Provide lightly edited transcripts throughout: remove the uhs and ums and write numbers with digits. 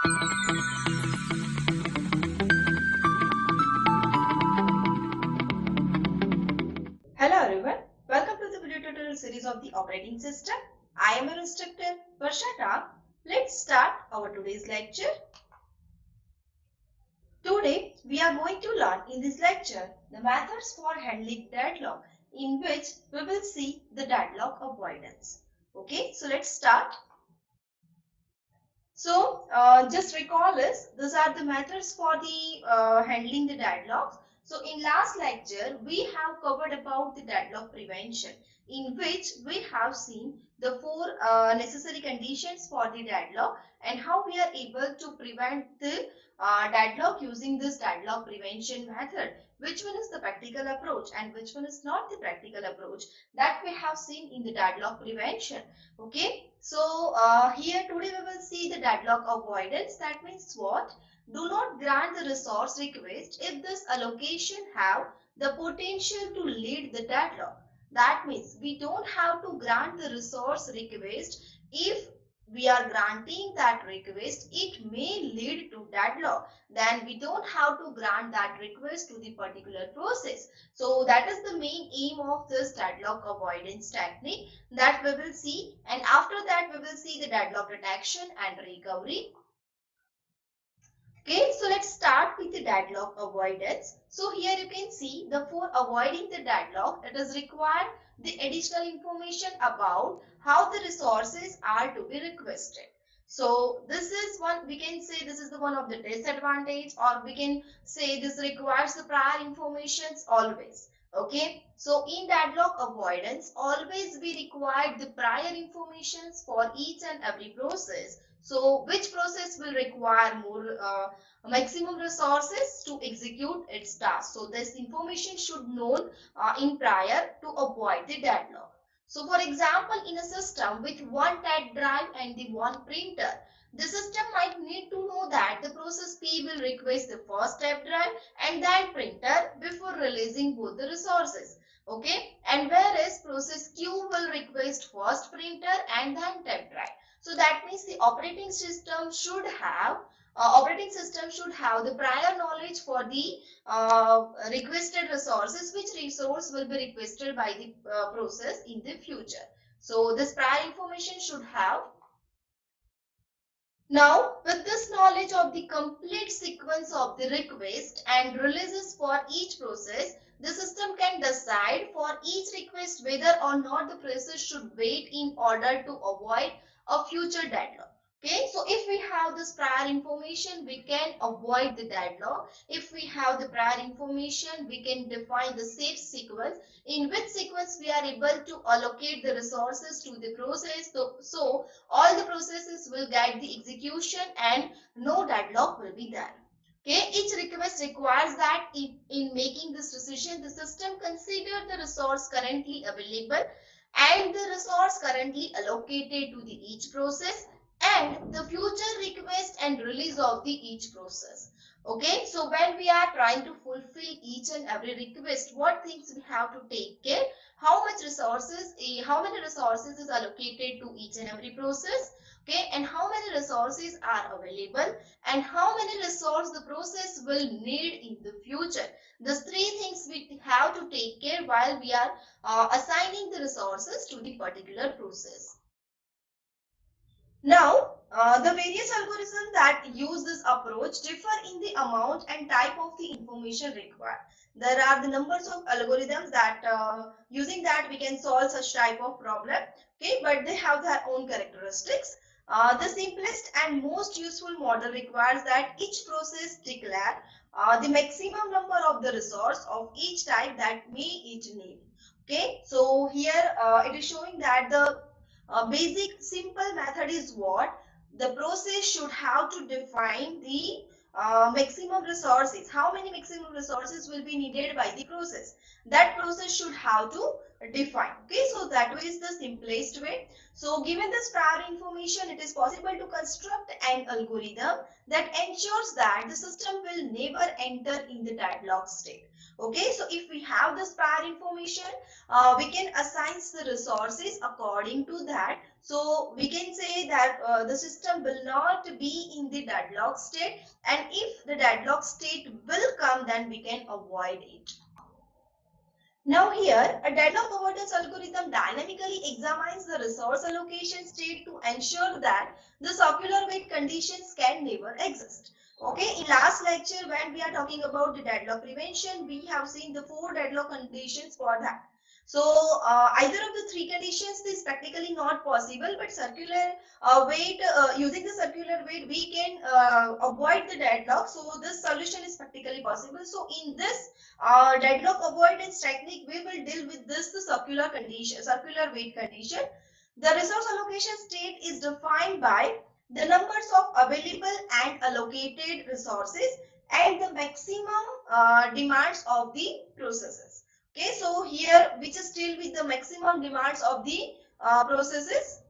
Hello everyone, welcome to the video tutorial series of the operating system. I am your instructor Varshata. Let's start our today's lecture. Today we are going to learn in this lecture the methods for handling deadlock, in which we will see the deadlock avoidance. Okay, so let's start. So just recall this, these are the methods for the handling the deadlocks. So in last lecture, we have covered about the deadlock prevention, in which we have seen the four necessary conditions for the deadlock and how we are able to prevent the deadlock using this deadlock prevention method. Which one is the practical approach and which one is not the practical approach, that we have seen in the deadlock prevention. Okay, so here today we will see the deadlock avoidance. That means what? Do not grant the resource request if this allocation have the potential to lead the deadlock. That means we don't have to grant the resource request. If we are granting that request, it may lead to deadlock. Then we don't have to grant that request to the particular process. So that is the main aim of this deadlock avoidance technique that we will see, and after that we will see the deadlock detection and recovery. Okay, so let's start with the deadlock avoidance. So here you can see the for avoiding the deadlock, it is required the additional information about how the resources are to be requested. So this is one, we can say this is the one of the disadvantage, or we can say this requires the prior informations always. Okay, so in deadlock avoidance, always we require the prior informations for each and every process. So which process will require more maximum resources to execute its task. So this information should known in prior to avoid the deadlock. So for example, in a system with one tape drive and the one printer, the system might need to know that the process P will request the first tape drive and then printer before releasing both the resources. Okay, and whereas process Q will request first printer and then tape drive. So that means the operating system should have the prior knowledge for the requested resources, which resource will be requested by the process in the future. So this prior information should have. Now, with this knowledge of the complete sequence of the request and releases for each process, the system can decide for each request whether or not the process should wait in order to avoid a future deadlock. Okay, so if we have this prior information, we can avoid the deadlock. If we have the prior information, we can define the safe sequence, in which sequence we are able to allocate the resources to the process. So all the processes will get the execution and no deadlock will be there. Okay, each request requires that in making this decision, the system consider the resource currently available and the resource currently allocated to the each process and the future request and release of the each process. Okay, so when we are trying to fulfill each and every request, what things we have to take care, how many resources is allocated to each and every process, okay, and how many resources are available and how many resources the process will need in the future. These three things we have to take care while we are assigning the resources to the particular process. Now, the various algorithms that use this approach differ in the amount and type of the information required. There are the numbers of algorithms that using that we can solve such type of problem, okay, but they have their own characteristics. The simplest and most useful model requires that each process declare the maximum number of the resource of each type that may it need. Okay, so here it is showing that the basic simple method is what? The process should have to define the maximum resources. How many maximum resources will be needed by the process? That process should have to define. Okay, so that way is the simplest way. So given this prior information, it is possible to construct an algorithm that ensures that the system will never enter in the deadlock state. Okay, so if we have this prior information, we can assign the resources according to that. So we can say that the system will not be in the deadlock state, and if the deadlock state will come, then we can avoid it. Now here, a deadlock avoidance algorithm dynamically examines the resource allocation state to ensure that the circular wait conditions can never exist. Okay, in last lecture when we are talking about the deadlock prevention, we have seen the 4 deadlock conditions for that. So either of the 3 conditions is practically not possible, but circular wait, using the circular wait, we can avoid the deadlock. So this solution is practically possible. So in this deadlock avoidance technique, we will deal with this the circular condition, circular wait condition. The resource allocation state is defined by the numbers of available and allocated resources and the maximum demands of the processes. Okay, so here we just deal with the maximum demands of the processes.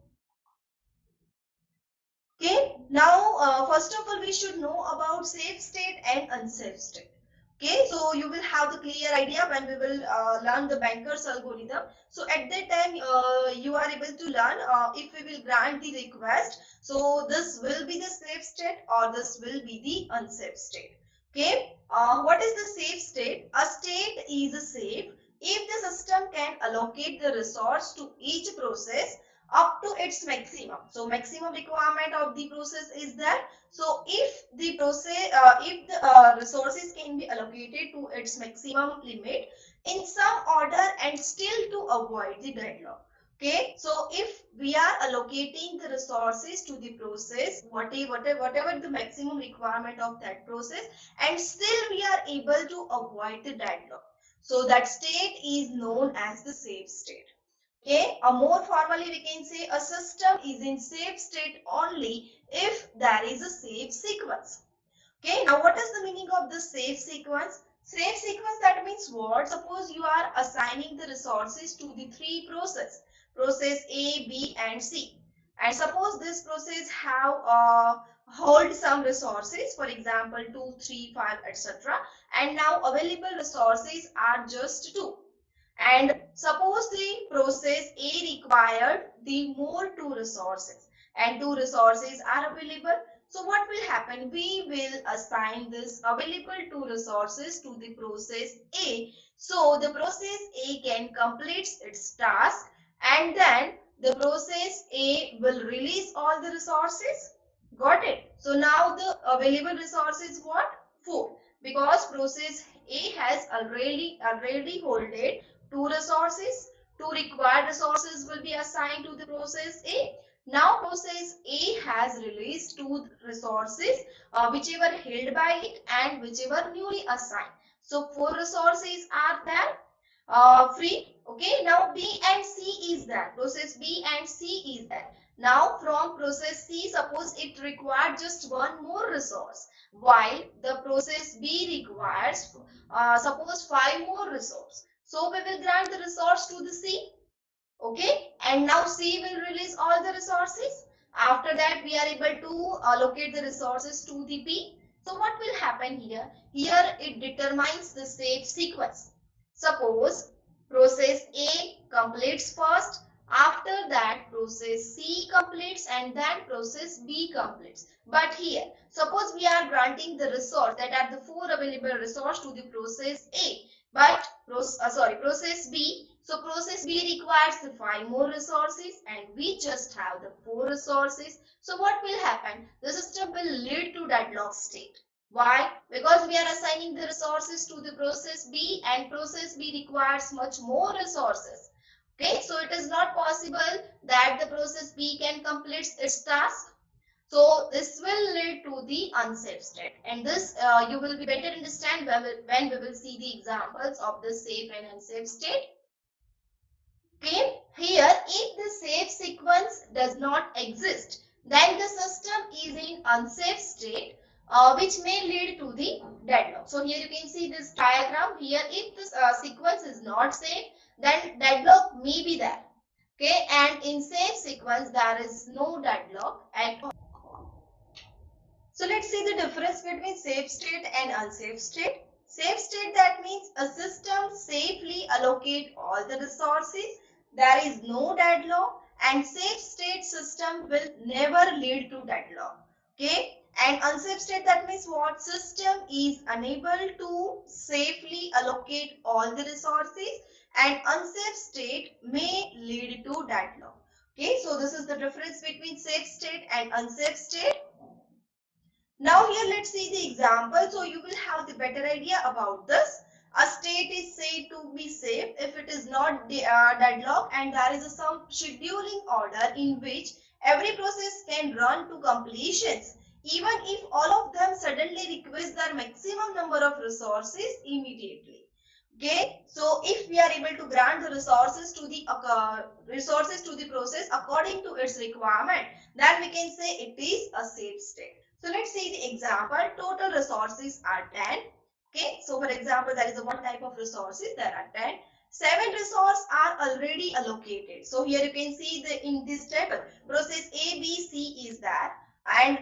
Okay, now first of all we should know about safe state and unsafe state. Okay, so you will have the clear idea when we will learn the banker's algorithm. So at that time you are able to learn if we will grant the request. So this will be the safe state or this will be the unsafe state. Okay, what is the safe state? A state is safe if the system can allocate the resource to each process up to its maximum. So maximum requirement of the process is that. So if the process, if the resources can be allocated to its maximum limit in some order and still to avoid the deadlock. Okay, so if we are allocating the resources to the process, whatever the maximum requirement of that process, and still we are able to avoid the deadlock. So that state is known as the safe state. Okay, or more formally we can say a system is in safe state only if there is a safe sequence. Okay, now what is the meaning of the safe sequence? Safe sequence, that means what? Suppose you are assigning the resources to the 3 process, process A, B and C. And suppose this process have hold some resources, for example 2, 3, 5, etc. And now available resources are just 2. And suppose the process A required the more 2 resources and 2 resources are available. So what will happen? We will assign this available 2 resources to the process A. So the process A can complete its task and then the process A will release all the resources. Got it? So now the available resources what? 4. Because process A has already holded 2 resources. 2 required resources will be assigned to the process A. Now process A has released 2 resources whichever held by it and whichever newly assigned. So 4 resources are there free. Okay, now B and C is there. Process B and C is there. Now from process C, suppose it required just one more resource, while the process B requires suppose 5 more resources. So we will grant the resource to the C. Okay, and now C will release all the resources. After that we are able to allocate the resources to the B. So what will happen here? Here it determines the safe sequence. Suppose process A completes first, after that process C completes and then process B completes. But here suppose we are granting the resource, that are the 4 available resource to the process A, but process B. So process B requires the 5 more resources and we just have the 4 resources. So what will happen? The system will lead to deadlock state. Why? Because we are assigning the resources to the process B and process B requires much more resources. Okay, so it is not possible that the process B can complete its task. So this will lead to the unsafe state, and this you will be better understand when we will see the examples of the safe and unsafe state. Okay, here if the safe sequence does not exist, then the system is in unsafe state, which may lead to the deadlock. So here you can see this diagram. Here if this sequence is not safe, then deadlock may be there. Okay, and in safe sequence there is no deadlock at all. So let's see the difference between safe state and unsafe state. Safe state, that means a system safely allocate all the resources. There is no deadlock and safe state system will never lead to deadlock. Okay, and unsafe state, that means what? System is unable to safely allocate all the resources, and unsafe state may lead to deadlock. Okay, so this is the difference between safe state and unsafe state. Now here let's see the example, so you will have the better idea about this. A state is said to be safe if it is not deadlock and there is some scheduling order in which every process can run to completions, even if all of them suddenly request their maximum number of resources immediately. Okay, so if we are able to grant the resources to the process according to its requirement, then we can say it is a safe state. So let's see the example. Total resources are 10. Okay, so for example, there is a one type of resources, there are 10. 7 resources are already allocated. So here you can see in this table, process A, B, C is there, and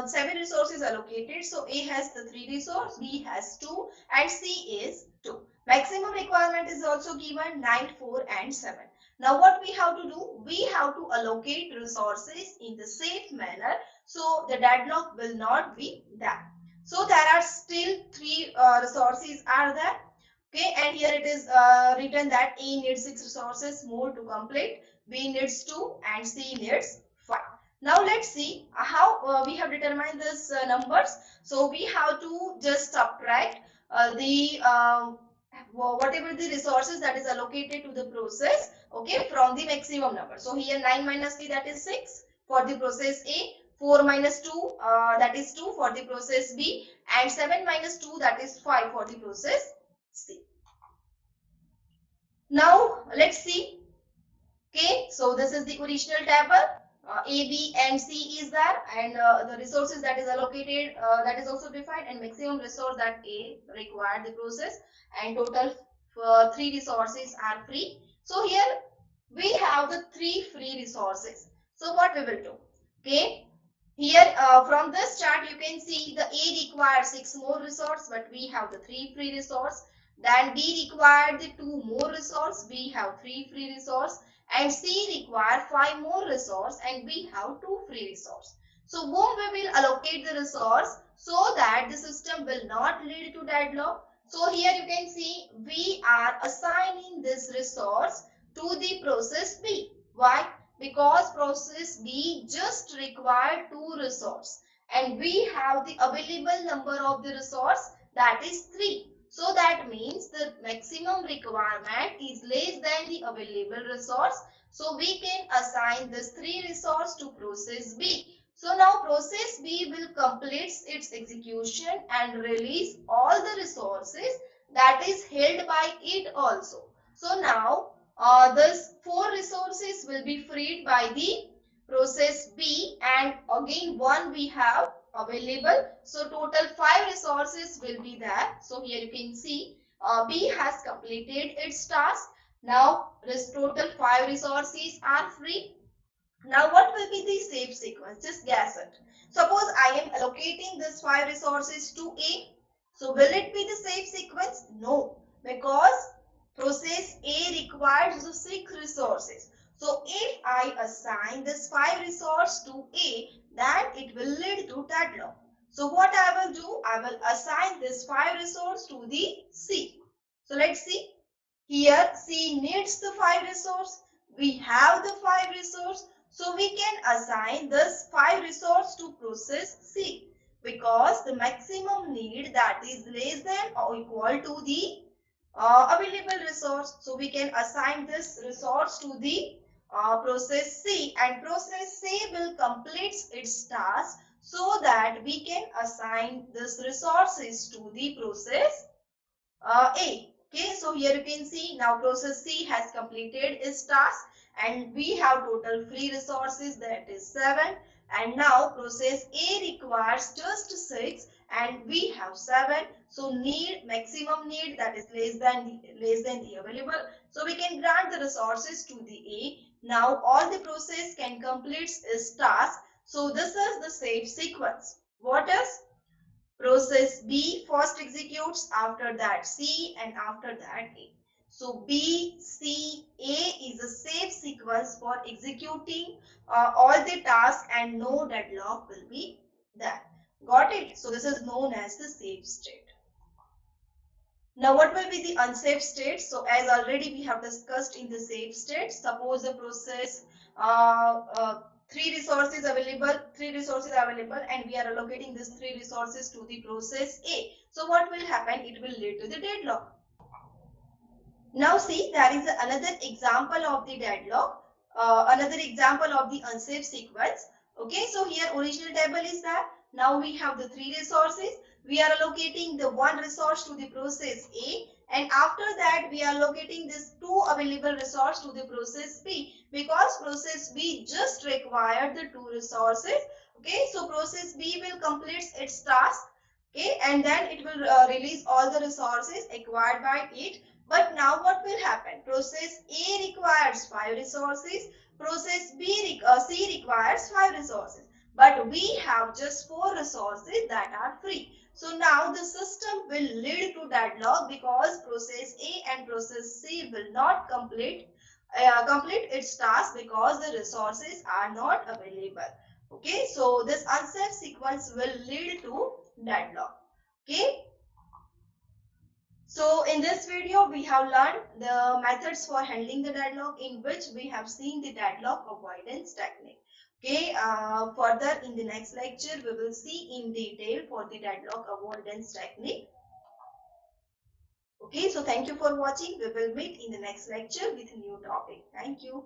7 resources allocated. So A has the 3 resources, B has 2, and C is 2. Maximum requirement is also given 9, 4, and 7. Now what we have to do? We have to allocate resources in the safe manner, so the deadlock will not be there. So there are still 3 resources are there. Okay, and here it is written that A needs 6 resources more to complete, B needs 2, and C needs 5. Now let's see how we have determined this numbers. So we have to just subtract the whatever the resources that is allocated to the process, okay, from the maximum number. So here 9 minus 3, that is 6 for the process A, 4 minus 2, that is 2 for the process B, and 7 minus 2, that is 5 for the process C. Now let's see. Okay, so this is the original table. A, B, and C is there, and the resources that is allocated, that is also defined, and maximum resource that A required the process, and total 3 resources are free. So here we have the 3 free resources. So what we will do? Okay, here from this chart you can see the A requires 6 more resources, but we have the 3 free resources. Then B required the 2 more resources, we have 3 free resources, and C require 5 more resources, and we have 2 free resources. So boom, we will allocate the resource so that the system will not lead to deadlock. So here you can see we are assigning this resource to the process B. Why? Because process B just required 2 resources, and we have the available number of the resource, that is 3. So that means the maximum requirement is less than the available resource. So we can assign this 3 resource to process B. So now process B will complete its execution and release all the resources that is held by it also. So now this 4 resources will be freed by the process B, and again 1 we have available. So total 5 resources will be there. So here you can see B has completed its task. Now this total 5 resources are free. Now what will be the safe sequence? Just guess it. Suppose I am allocating this 5 resources to A. So will it be the safe sequence? No, because process A requires 6 resources. So if I assign this 5 resource to A, then it will lead to deadlock. So what I will do? I will assign this 5 resource to the C. So let's see. Here C needs the 5 resource. We have the 5 resource. So we can assign this 5 resource to process C, because the maximum need, that is less than or equal to the available resource. So we can assign this resource to the process C, and process C will complete its task so that we can assign this resources to the process A. Okay, so here you can see now process C has completed its task, and we have total free resources, that is 7, and now process A requires just 6 and we have 7. So maximum need, that is less than the available. So we can grant the resources to the A. Now all the process can complete its task. So this is the safe sequence. What is? Process B first executes, after that C, and after that A. So B, C, A is a safe sequence for executing all the tasks and no deadlock will be there. Got it? So this is known as the safe state. Now what will be the unsafe state? So as already we have discussed in the safe state, suppose the process three resources available and we are allocating these three resources to the process A. So what will happen? It will lead to the deadlock. Now see, there is another example of the deadlock, another example of the unsafe sequence. Okay, so here original table is there. Now we have the three resources. We are allocating the one resource to the process A, and after that we are allocating this two available resource to the process B, because process B just required the two resources. Okay, so process B will complete its task. Okay, and then it will release all the resources acquired by it. But now what will happen? Process A requires 5 resources. Process C requires 5 resources. But we have just 4 resources that are free. So now the system will lead to deadlock because process A and process C will not complete its task because the resources are not available. Okay, so this unsafe sequence will lead to deadlock. Okay. So in this video, we have learned the methods for handling the deadlock, in which we have seen the deadlock avoidance technique. Okay, further in the next lecture, we will see in detail for the deadlock avoidance technique. Okay, so thank you for watching. We will meet in the next lecture with a new topic. Thank you.